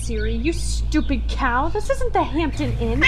Siri, you stupid cow. This isn't the Hampton Inn.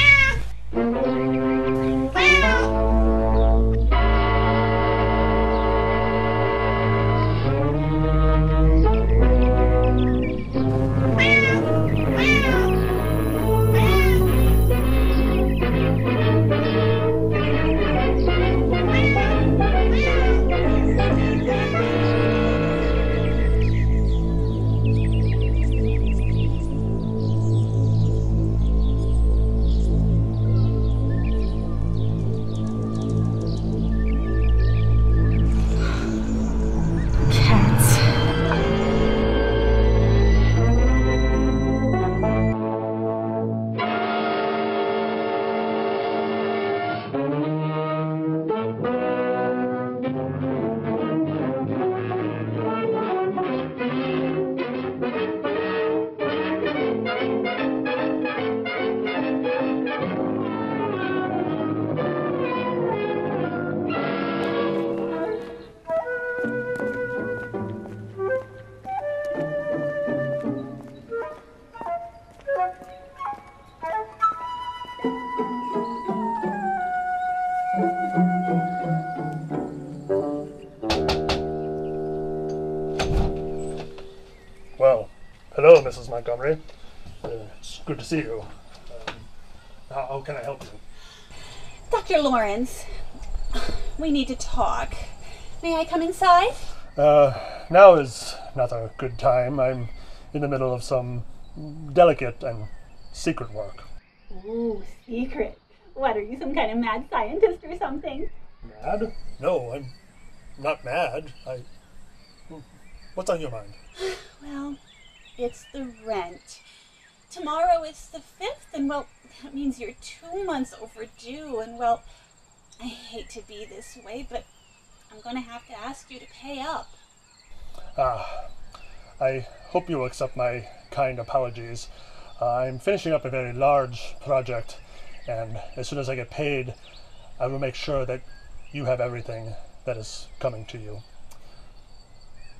Well, hello, Mrs. Montgomery. It's good to see you. How can I help you? Dr. Lawrence, we need to talk. May I come inside? Now is not a good time. I'm in the middle of some delicate and secret work. Ooh, secret. What, are you some kind of mad scientist or something? Mad? No, I'm not mad. What's on your mind? Well, it's the rent. Tomorrow is the 5th, and well, that means you're 2 months overdue, and well, I hate to be this way, but I'm going to have to ask you to pay up. I hope you will accept my kind apologies. I'm finishing up a very large project, and as soon as I get paid, I will make sure that you have everything that is coming to you.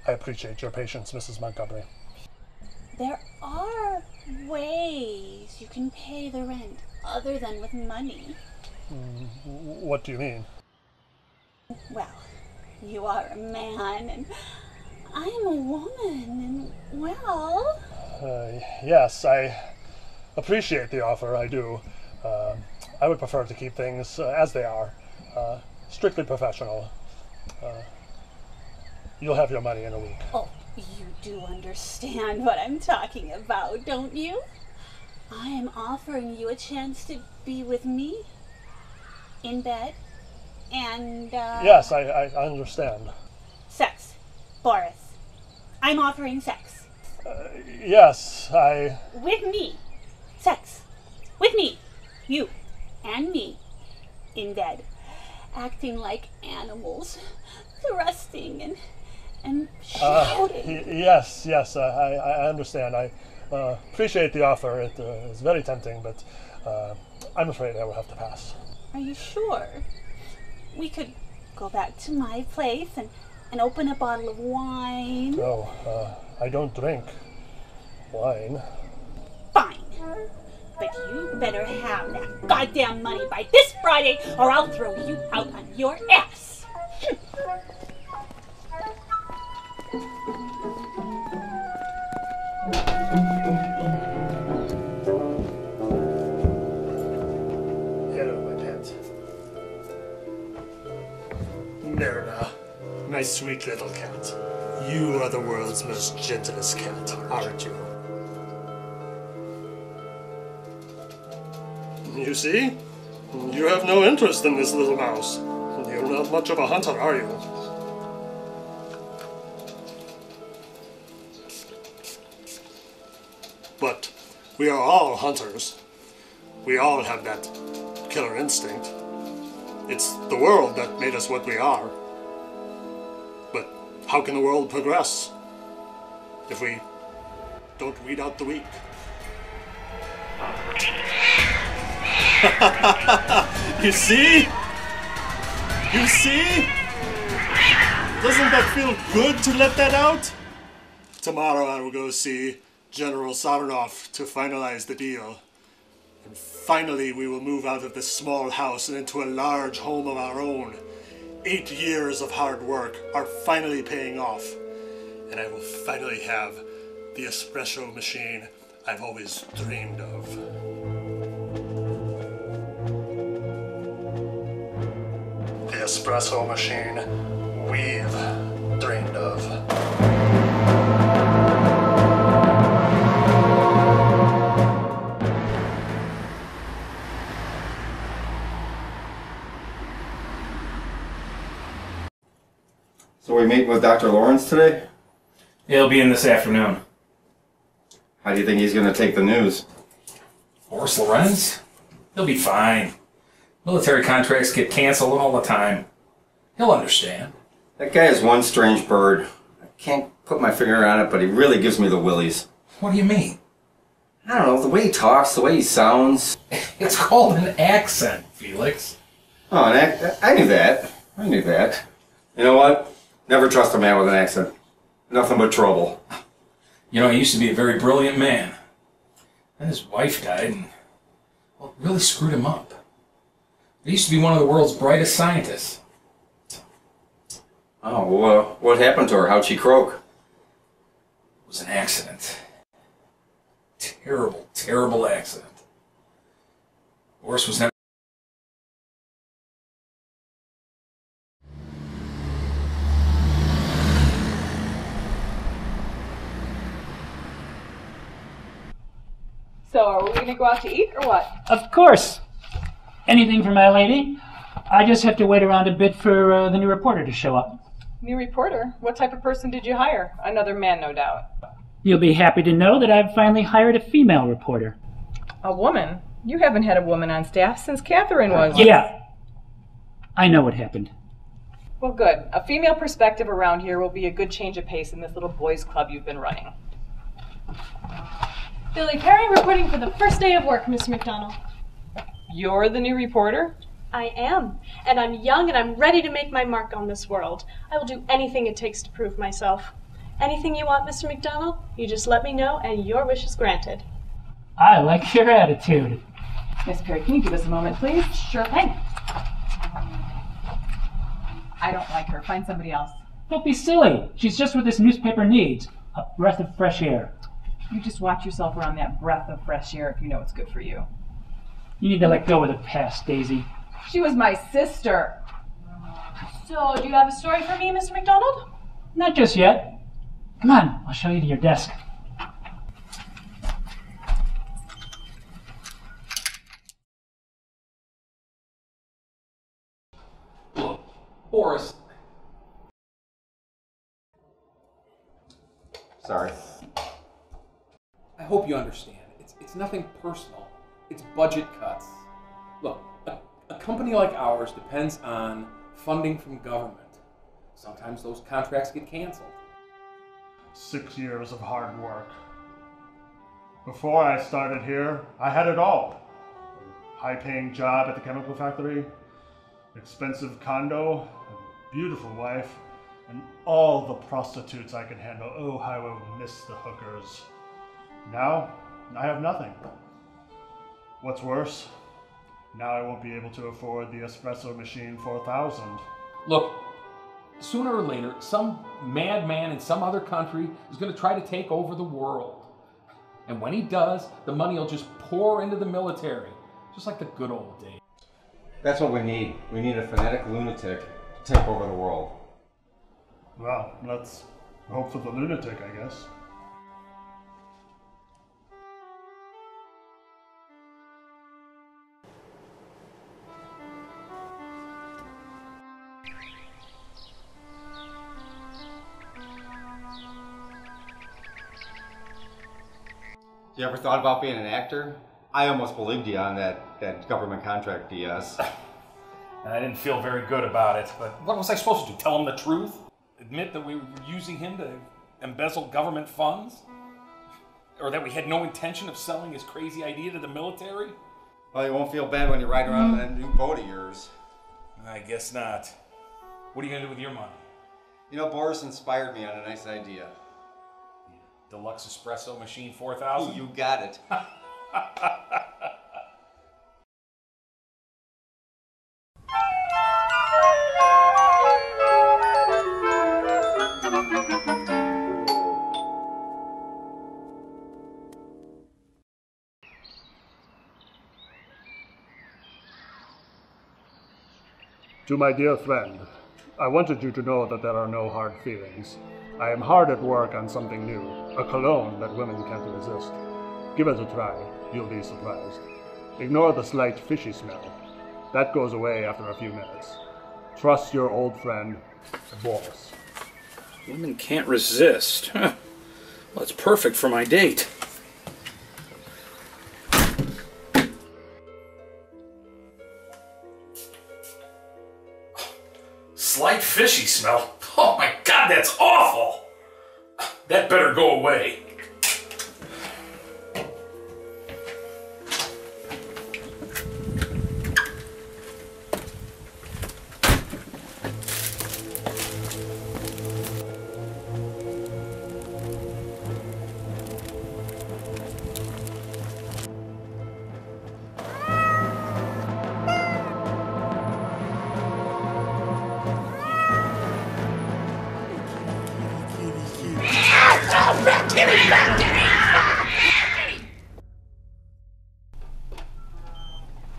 I appreciate your patience, Mrs. Montgomery. There are ways you can pay the rent other than with money. What do you mean? Well, you are a man, and I'm a woman, and well... Yes, I appreciate the offer, I do. I would prefer to keep things as they are, strictly professional. You'll have your money in a week. Oh, you do understand what I'm talking about, don't you? I am offering you a chance to be with me in bed and, Yes, I understand. Sex. Boris. I'm offering sex. Yes, With me. Sex. With me. You. And me. In bed. Acting like animals. Thrusting and shouting. Yes, I understand. I appreciate the offer. It is very tempting, but I'm afraid I will have to pass. Are you sure? We could go back to my place and open a bottle of wine. No, I don't drink wine. Fine. But you better have that goddamn money by this Friday, or I'll throw you out on your ass. Hello, my pet. Merida, my sweet little cat. You are the world's most gentlest cat, aren't you? You see? You have no interest in this little mouse. You're not much of a hunter, are you? But we are all hunters. We all have that killer instinct. It's the world that made us what we are. But how can the world progress if we don't weed out the weak? You see? You see? Doesn't that feel good to let that out? Tomorrow I will go see General Saronov to finalize the deal. And finally we will move out of this small house and into a large home of our own. 8 years of hard work are finally paying off. And I will finally have the espresso machine I've always dreamed of. The espresso machine we've dreamed of. So we meeting with Dr. Lawrence today? He'll be in this afternoon. How do you think he's going to take the news? Boris Lorenz? He'll be fine. Military contracts get canceled all the time. He'll understand. That guy is one strange bird. I can't put my finger on it, but he really gives me the willies. What do you mean? I don't know, the way he talks, the way he sounds. It's called an accent, Felix. Oh, I knew that. I knew that. You know what? Never trust a man with an accent. Nothing but trouble. You know, he used to be a very brilliant man. Then his wife died and, well, it really screwed him up. He used to be one of the world's brightest scientists. Oh, well, what happened to her? How'd she croak? It was an accident. Terrible, terrible accident. Boris was never... So, are we going to go out to eat or what? Of course. Anything for my lady. I just have to wait around a bit for the new reporter to show up. New reporter? What type of person did you hire? Another man, no doubt. You'll be happy to know that I've finally hired a female reporter. A woman? You haven't had a woman on staff since Catherine was. Yeah. I know what happened. Well, good. A female perspective around here will be a good change of pace in this little boys' club you've been running. Billy Perry reporting for the first day of work, Mr. McDonald. You're the new reporter? I am. And I'm young and I'm ready to make my mark on this world. I will do anything it takes to prove myself. Anything you want, Mr. McDonald, you just let me know and your wish is granted. I like your attitude. Miss Perry, can you give us a moment, please? Sure thing. I don't like her. Find somebody else. Don't be silly. She's just what this newspaper needs. A breath of fresh air. You just watch yourself around that breath of fresh air if you know it's good for you. You need to let go of the past, Daisy. She was my sister. So, do you have a story for me, Mr. McDonald? Not just yet. Come on, I'll show you to your desk. Look, Boris. Sorry. I hope you understand. It's nothing personal. It's budget cuts. Look, a company like ours depends on funding from government. Sometimes those contracts get canceled. 6 years of hard work. Before I started here, I had it all. High-paying job at the chemical factory, expensive condo, a beautiful wife, and all the prostitutes I could handle. Oh, how I will miss the hookers. Now, I have nothing. What's worse, now I won't be able to afford the espresso machine 4000. Look, sooner or later, some madman in some other country is going to try to take over the world. And when he does, the money will just pour into the military, just like the good old days. That's what we need. We need a fanatic lunatic to take over the world. Well, let's hope for the lunatic, I guess. You ever thought about being an actor? I almost believed you on that government contract BS. And I didn't feel very good about it, but what was I supposed to do? Tell him the truth? Admit that we were using him to embezzle government funds? Or that we had no intention of selling his crazy idea to the military? Well, you won't feel bad when you ride around in that new boat of yours. I guess not. What are you going to do with your money? You know, Boris inspired me on a nice idea. Deluxe Espresso Machine 4000? You got it. To my dear friend, I wanted you to know that there are no hard feelings. I am hard at work on something new, a cologne that women can't resist. Give it a try, you'll be surprised. Ignore the slight fishy smell. That goes away after a few minutes. Trust your old friend, Boris. Women can't resist. Huh. Well, it's perfect for my date. Slight fishy smell? Oh my god, that's awful! That better go away.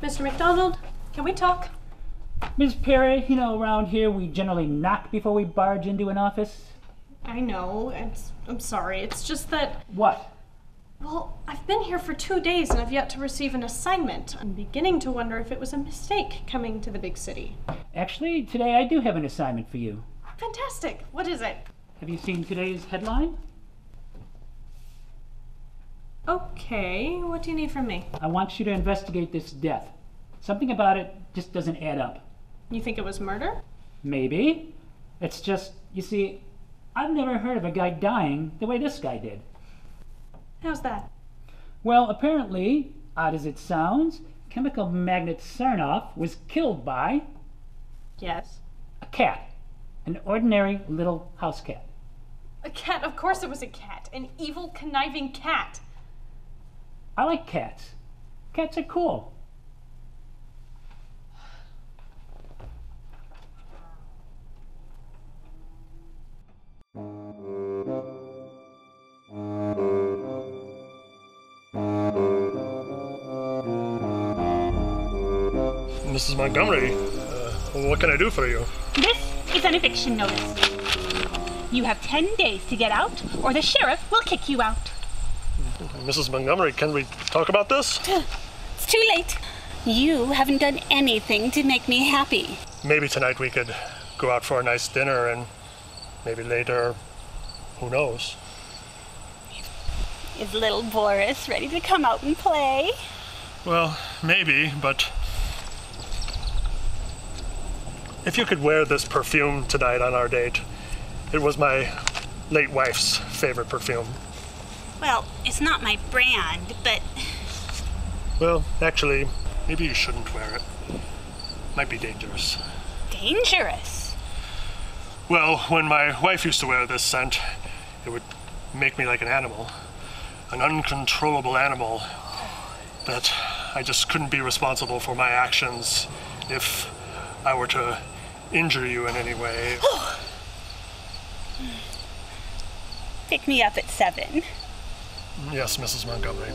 Mr. McDonald, can we talk? Miss Perry, you know, around here we generally knock before we barge into an office. I know, I'm sorry. It's just that... What? Well, I've been here for 2 days and I've yet to receive an assignment. I'm beginning to wonder if it was a mistake coming to the big city. Actually, today I do have an assignment for you. Fantastic. What is it? Have you seen today's headline? Okay, what do you need from me? I want you to investigate this death. Something about it just doesn't add up. You think it was murder? Maybe. It's just, you see, I've never heard of a guy dying the way this guy did. How's that? Well, apparently, odd as it sounds, chemical magnet Sarnoff was killed by... Yes. A cat. An ordinary little house cat. A cat, of course it was a cat. An evil, conniving cat. I like cats. Cats are cool. Mrs. Montgomery, what can I do for you? This is an eviction notice. You have 10 days to get out, or the sheriff will kick you out. Mrs. Montgomery, can we talk about this? It's too late. You haven't done anything to make me happy. Maybe tonight we could go out for a nice dinner and maybe later, who knows? Is little Boris ready to come out and play? Well, maybe, but if you could wear this perfume tonight on our date. It was my late wife's favorite perfume. Well, it's not my brand, but... Well, actually, maybe you shouldn't wear it. Might be dangerous. Dangerous? Well, when my wife used to wear this scent, it would make me like an animal. An uncontrollable animal that I just couldn't be responsible for my actions if I were to injure you in any way. Pick me up at 7. Yes, Mrs. Montgomery.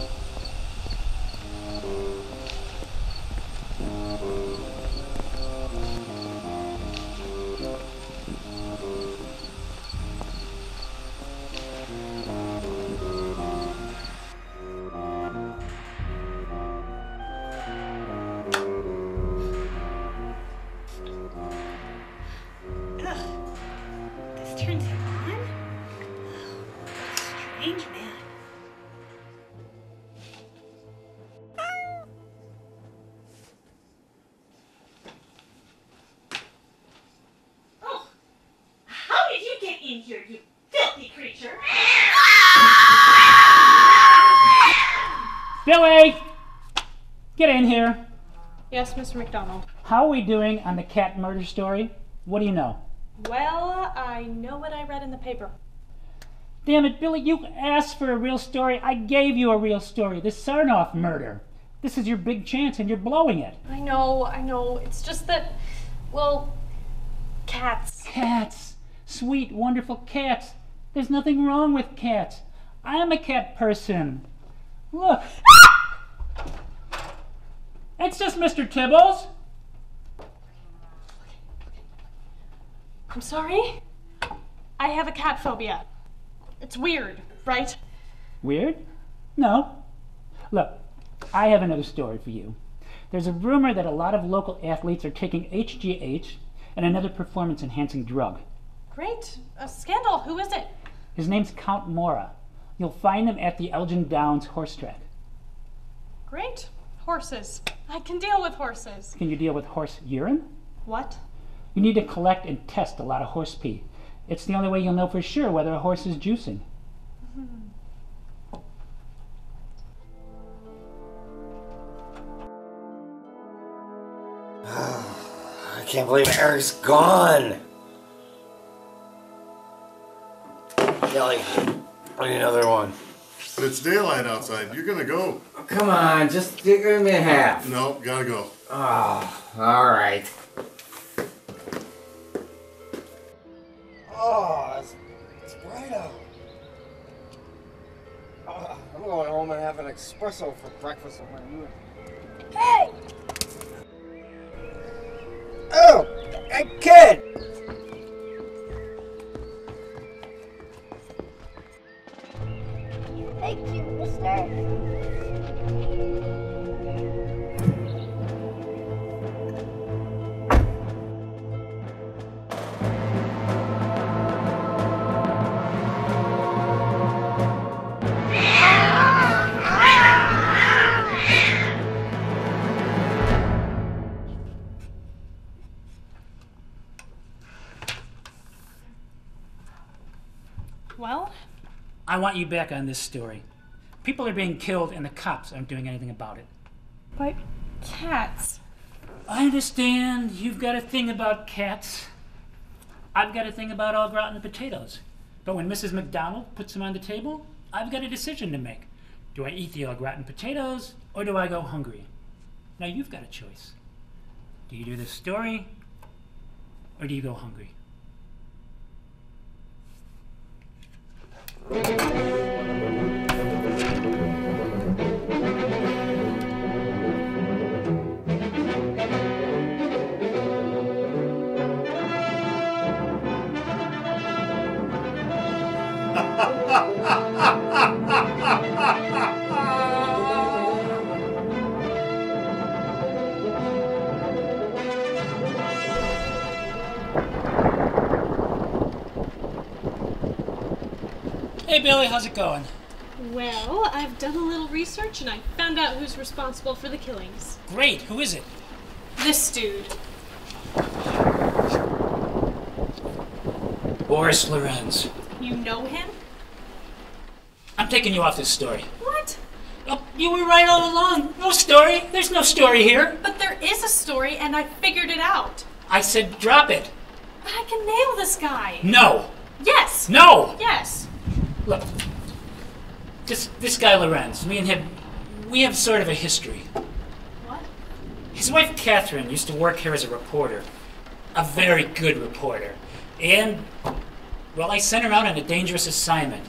This turns him on? Strange man. Oh, how did you get in here, you filthy creature? Billy! Get in here. Yes, Mr. McDonald. How are we doing on the cat murder story? What do you know? Well, I know what I read in the paper. Damn it, Billy, you asked for a real story. I gave you a real story. The Sarnoff murder. This is your big chance and you're blowing it. I know. It's just that, well, cats. Cats. Sweet, wonderful cats. There's nothing wrong with cats. I am a cat person. Look. It's just Mr. Tibbles. I'm sorry? I have a cat phobia. It's weird, right? Weird? No. Look, I have another story for you. There's a rumor that a lot of local athletes are taking HGH and another performance-enhancing drug. Great. A scandal. Who is it? His name's Count Mora. You'll find him at the Elgin Downs horse track. Great. Horses. I can deal with horses. Can you deal with horse urine? What? You need to collect and test a lot of horse pee. It's the only way you'll know for sure whether a horse is juicing. I can't believe Eric's gone. Kelly, I need another one. But it's daylight outside. You're gonna go. Oh, come on, just give me a half. No, gotta go. Oh, all right. Oh, it's bright out. I'm going home and have an espresso for breakfast with my moon. Hey! Oh, hey, kid! Thank you, mister. Well? I want you back on this story. People are being killed and the cops aren't doing anything about it. But cats. I understand you've got a thing about cats. I've got a thing about au gratin potatoes. But when Mrs. McDonald puts them on the table, I've got a decision to make. Do I eat the au gratin potatoes or do I go hungry? Now you've got a choice. Do you do this story or do you go hungry? Hey Billy, how's it going? Well, I've done a little research and I found out who's responsible for the killings. Great, who is it? This dude. Boris Lorenz. You know him? I'm taking you off this story. What? Oh, you were right all along. No story. There's no story here. But there is a story and I figured it out. I said drop it. But I can nail this guy. No. Yes. No. Yes. Look, this guy Lorenz, me and him, we have sort of a history. What? His wife Catherine used to work here as a reporter. A very good reporter. And, well, I sent her out on a dangerous assignment.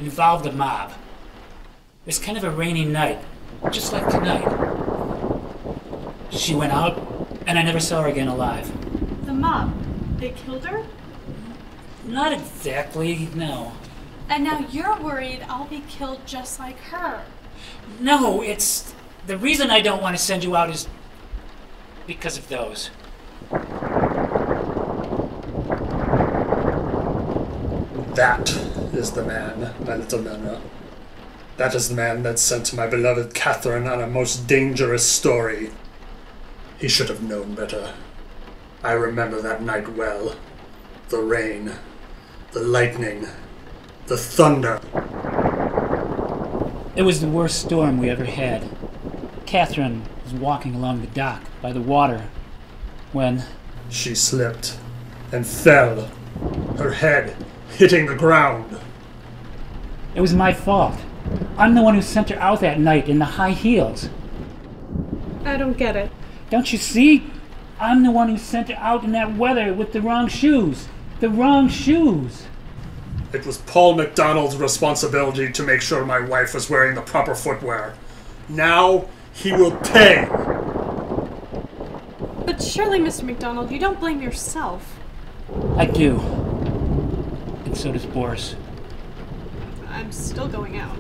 Involved a mob. It was kind of a rainy night, just like tonight. She went out, and I never saw her again alive. The mob? They killed her? Not exactly, no. And now you're worried I'll be killed just like her. No, it's... The reason I don't want to send you out is because of those. That is the man, my little Nana. That is the man that sent my beloved Catherine on a most dangerous story. He should have known better. I remember that night well. The rain, the lightning, the thunder. It was the worst storm we ever had. Catherine was walking along the dock by the water when... She slipped and fell, her head hitting the ground. It was my fault. I'm the one who sent her out that night in the high heels. I don't get it. Don't you see? I'm the one who sent her out in that weather with the wrong shoes. The wrong shoes. It was Paul McDonald's responsibility to make sure my wife was wearing the proper footwear. Now he will pay. But surely, Mr. McDonald, you don't blame yourself. I do. And so does Boris. I'm still going out.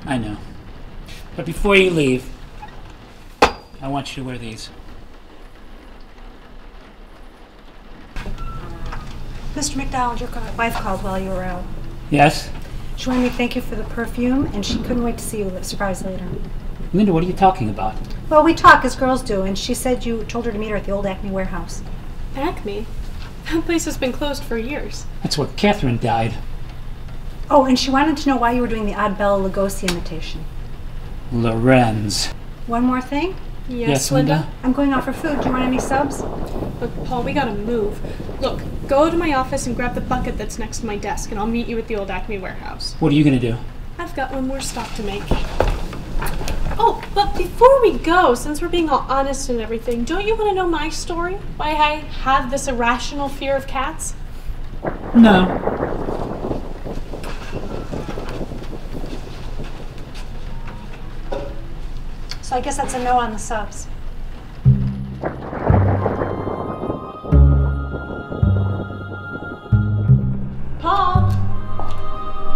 I know. But before you leave, I want you to wear these. Mr. McDonald, your wife called while you were out. Yes? She wanted me to thank you for the perfume, and she couldn't wait to see you surprise later. Linda, what are you talking about? Well, we talk as girls do, and she said you told her to meet her at the old Acme warehouse. Acme? That place has been closed for years. That's where Catherine died. Oh, and she wanted to know why you were doing the odd Bella Lugosi imitation. Lorenz. One more thing? Yes, Linda? I'm going out for food. Do you want any subs? Look, Paul, we gotta move. Look, go to my office and grab the bucket that's next to my desk, and I'll meet you at the old Acme warehouse. What are you gonna do? I've got one more stop to make. Oh, but before we go, since we're being all honest and everything, don't you want to know my story? Why I have this irrational fear of cats? No. So I guess that's a no on the subs. Paul?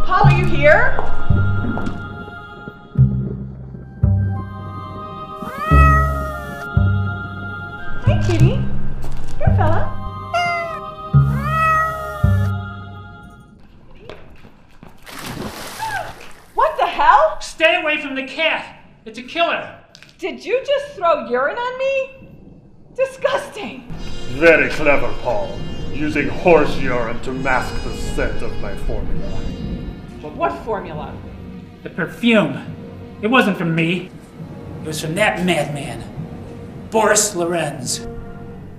Paul, are you here? Hi, kitty. Here, fella. What the hell? Stay away from the cat. It's a killer. Did you just throw urine on me? Disgusting. Very clever, Paul. Using horse urine to mask the scent of my formula. What formula? The perfume. It wasn't from me. It was from that madman, Boris Lorenz.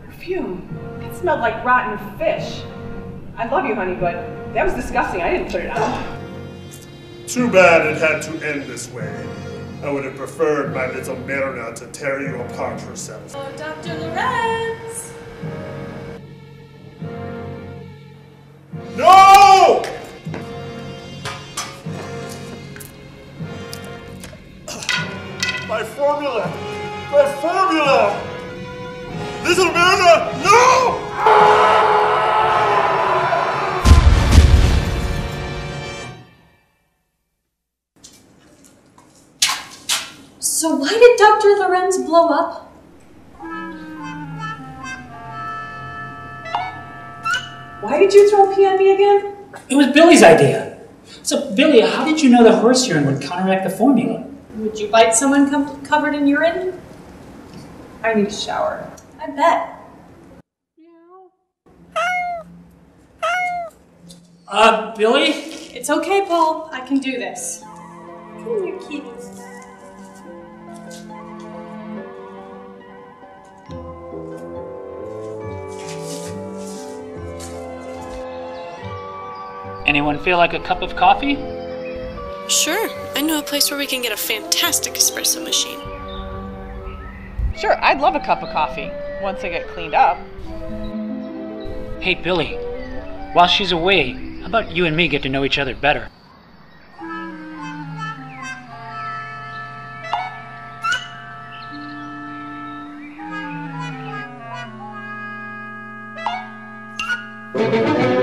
Perfume? It smelled like rotten fish. I love you, honey, but that was disgusting. I didn't put it on. Too bad it had to end this way. I would have preferred my little Myrna to tear you apart herself. Oh, Dr. Lorenz! No! My formula! My formula! Little Myrna, no! So why did Dr. Lorenz blow up? Why did you throw pee on me again? It was Billy's idea. So, Billy, how did you know the horse urine would counteract the formula? Would you bite someone covered in urine? I need a shower. I bet. Billy? It's okay, Paul. I can do this. Come here, kitty. Anyone feel like a cup of coffee? Sure. I know a place where we can get a fantastic espresso machine. Sure, I'd love a cup of coffee once I get cleaned up. Hey, Billy. While she's away, how about you and me get to know each other better? Thank you.